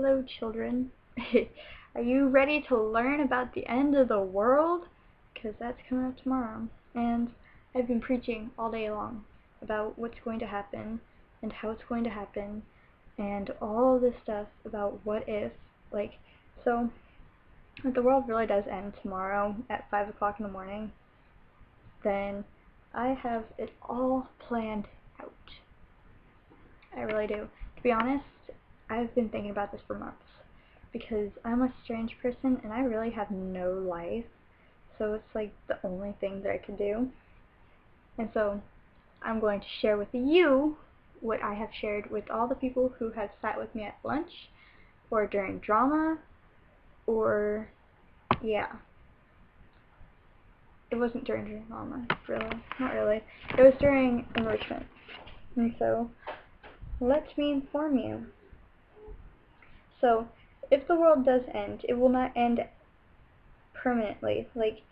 Hello children. Are you ready to learn about the end of the world? Because that's coming up tomorrow. And I've been preaching all day long about what's going to happen and how it's going to happen and all this stuff about what if. So if the world really does end tomorrow at 5 o'clock in the morning, then I have it all planned out. I really do. To be honest, I've been thinking about this for months because I'm a strange person and I really have no life, so it's like the only thing that I can do. And so I'm going to share with you what I have shared with all the people who have sat with me at lunch or during drama, or yeah, it wasn't during drama, really, not really. It was during enrichment. And so let me inform you. So, if the world does end, it will not end permanently. Like,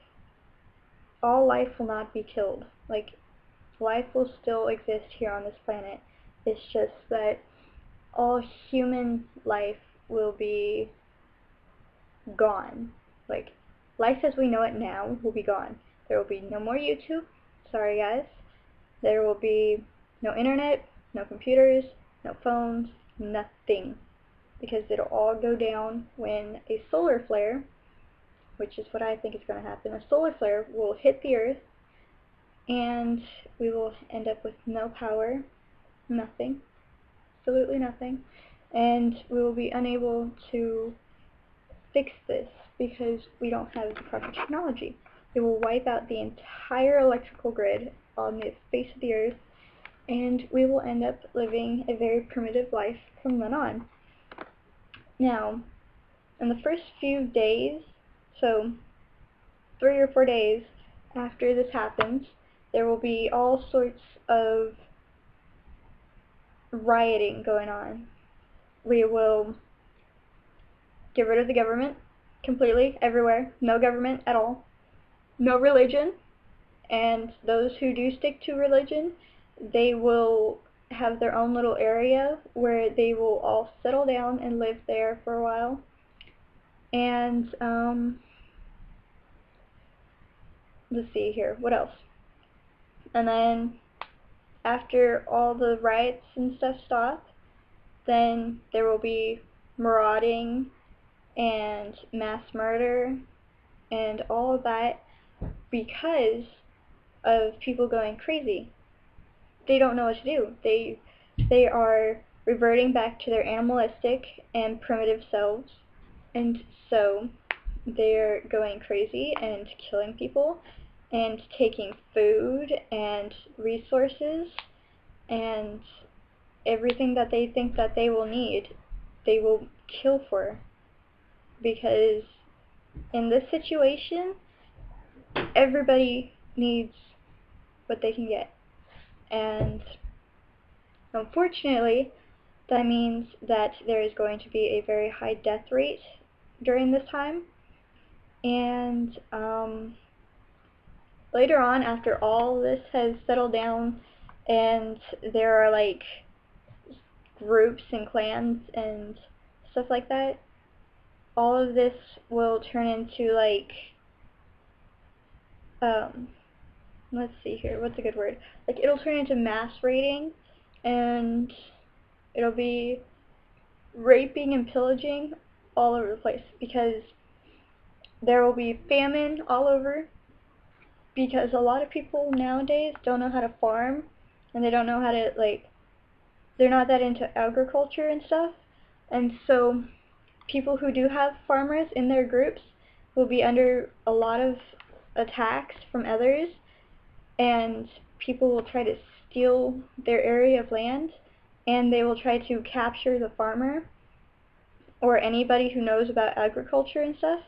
all life will not be killed. Like, life will still exist here on this planet. It's just that all human life will be gone. Like, life as we know it now will be gone. There will be no more YouTube. Sorry, guys. There will be no internet, no computers, no phones, nothing. Because it'll all go down when a solar flare, which is what I think is going to happen, a solar flare will hit the Earth, and we will end up with no power, nothing, absolutely nothing, and we will be unable to fix this because we don't have the proper technology. It will wipe out the entire electrical grid on the face of the Earth, and we will end up living a very primitive life from then on. Now, in the first few days, so 3 or 4 days after this happens, there will be all sorts of rioting going on. We will get rid of the government completely, everywhere, no government at all, no religion, and those who do stick to religion, they will have their own little area where they will all settle down and live there for a while. And let's see here, what else? And then after all the riots and stuff stop, then there will be marauding and mass murder and all of that because of people going crazy. They don't know what to do. They are reverting back to their animalistic and primitive selves, and so they're going crazy and killing people and taking food and resources and everything that they think that they will need, they will kill for, because in this situation everybody needs what they can get. And unfortunately, that means that there is going to be a very high death rate during this time. And later on, after all this has settled down and there are like groups and clans and stuff like that, all of this will turn into like let's see here, what's a good word? Like, it'll turn into mass raiding, and it'll be raping and pillaging all over the place, because there will be famine all over, because a lot of people nowadays don't know how to farm, and they don't know how to, like, they're not that into agriculture and stuff, and so people who do have farmers in their groups will be under a lot of attacks from others, and people will try to steal their area of land, and they will try to capture the farmer or anybody who knows about agriculture and stuff.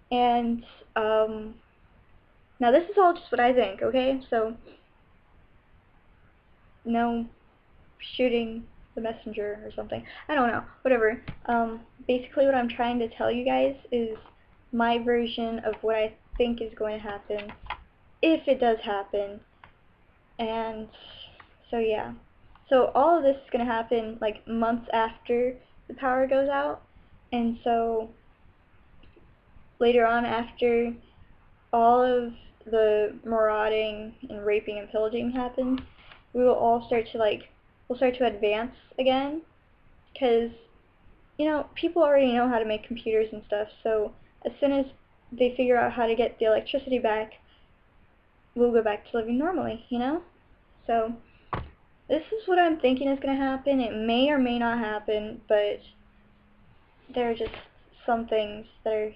And now this is all just what I think, okay? So no shooting the messenger or something. I don't know, whatever. Basically what I'm trying to tell you guys is my version of what I think is going to happen, if it does happen. And so yeah, so all of this is going to happen like months after the power goes out, And so later on, after all of the marauding and raping and pillaging happens, we will all start to we'll start to advance again, because people already know how to make computers and stuff, so as soon as they figure out how to get the electricity back, we'll go back to living normally, So this is what I'm thinking is going to happen. It may or may not happen, but there are just some things that are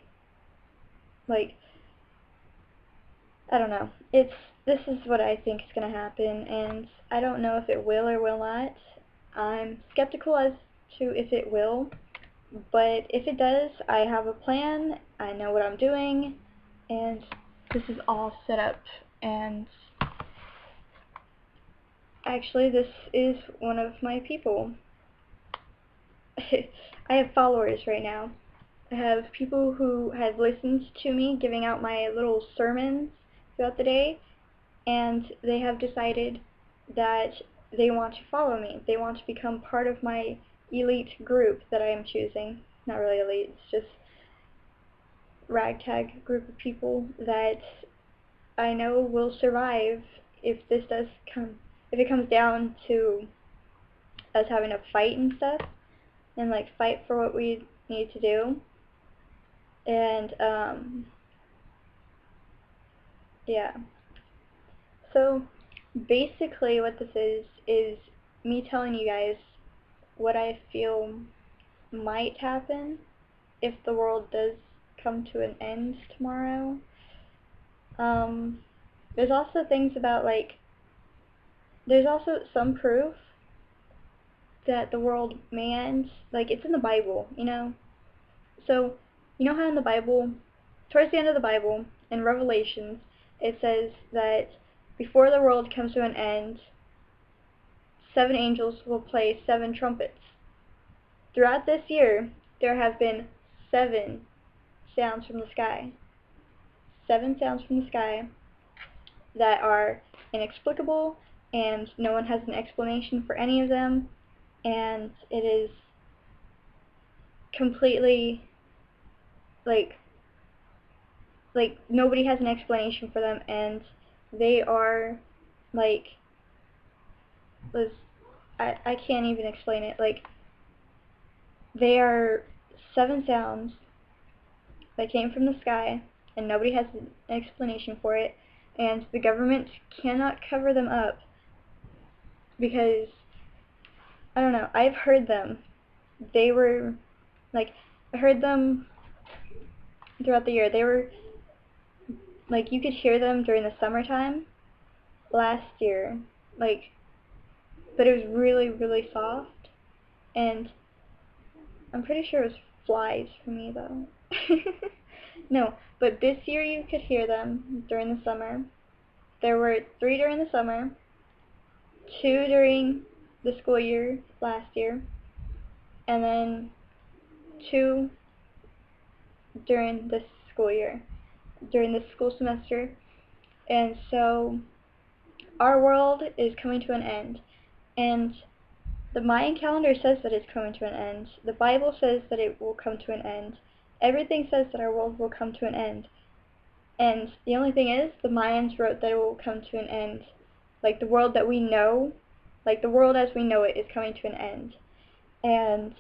I don't know. This is what I think is going to happen, and I don't know if it will or will not. I'm skeptical as to if it will, but if it does, I have a plan. I know what I'm doing, and this is all set up. And actually, this is one of my people. I have followers right now. I have people who have listened to me giving out my little sermons throughout the day, and they have decided that they want to follow me. They want to become part of my elite group that I am choosing. Not really elite, it's just ragtag group of people that I know will survive if it comes down to us having to fight and stuff, and fight for what we need to do. And yeah. So basically what this is me telling you guys what I feel might happen if the world does come to an end tomorrow. There's also things about there's also some proof that the world may end. It's in the Bible, So, you know how in the Bible, towards the end of the Bible, in Revelations, it says that before the world comes to an end, 7 angels will play 7 trumpets. Throughout this year, there have been 7 sounds from the sky. 7 sounds from the sky that are inexplicable, and no one has an explanation for any of them, and it is completely nobody has an explanation for them, and they are I can't even explain it. They are 7 sounds that came from the sky, and nobody has an explanation for it, and the government cannot cover them up because, I don't know, I've heard them. They were, I heard them throughout the year. They were, you could hear them during the summertime last year, but it was really, really soft, and I'm pretty sure it was flies for me, though. No, but this year you could hear them during the summer. There were 3 during the summer, 2 during the school year last year, and then 2 during this school year, during this school semester. And so our world is coming to an end, and the Mayan calendar says that it's coming to an end. The Bible says that it will come to an end. Everything says that our world will come to an end. And the only thing is, the Mayans wrote that it will come to an end. The world that we know, the world as we know it is coming to an end. And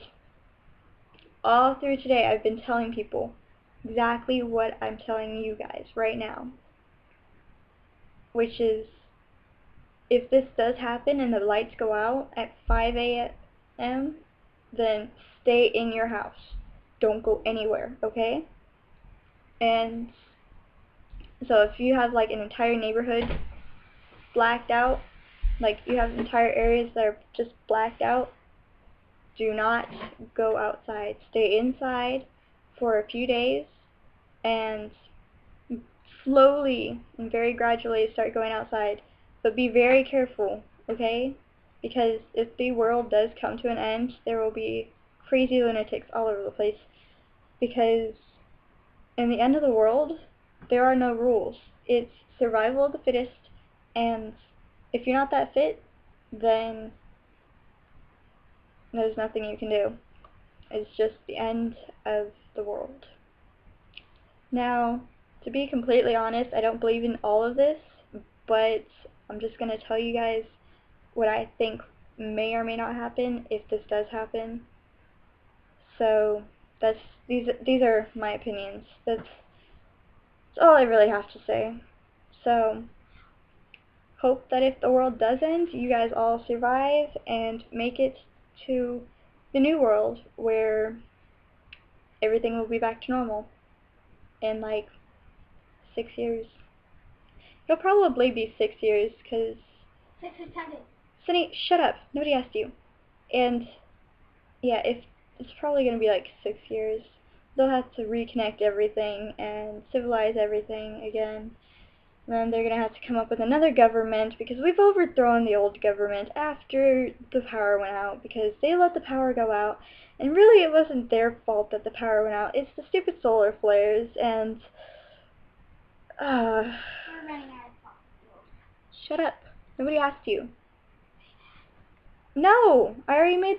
all through today, I've been telling people exactly what I'm telling you guys right now. Which is, if this does happen and the lights go out at 5 a.m., then stay in your house. Don't go anywhere, okay? And so if you have an entire neighborhood blacked out, you have entire areas that are just blacked out, do not go outside. Stay inside for a few days and slowly and very gradually start going outside. But be very careful, okay? Because if the world does come to an end, there will be crazy lunatics all over the place. Because in the end of the world, there are no rules. It's survival of the fittest, and if you're not that fit, then there's nothing you can do. It's just the end of the world. Now, to be completely honest, I don't believe in all of this, but I'm just going to tell you guys what I think may or may not happen if this does happen. So these are my opinions. That's all I really have to say. So hope that if the world does end, you guys all survive and make it to the new world where everything will be back to normal in like 6 years. It'll probably be 6 years because 6 or 7. Sunny, shut up. Nobody asked you. And yeah, it's probably gonna be like 6 years. They'll have to reconnect everything and civilize everything again. And then they're gonna have to come up with another government because we've overthrown the old government after the power went out because they let the power go out. And really it wasn't their fault that the power went out. It's the stupid solar flares and We're running out of fossil. shut up. Nobody asked you. No! I already made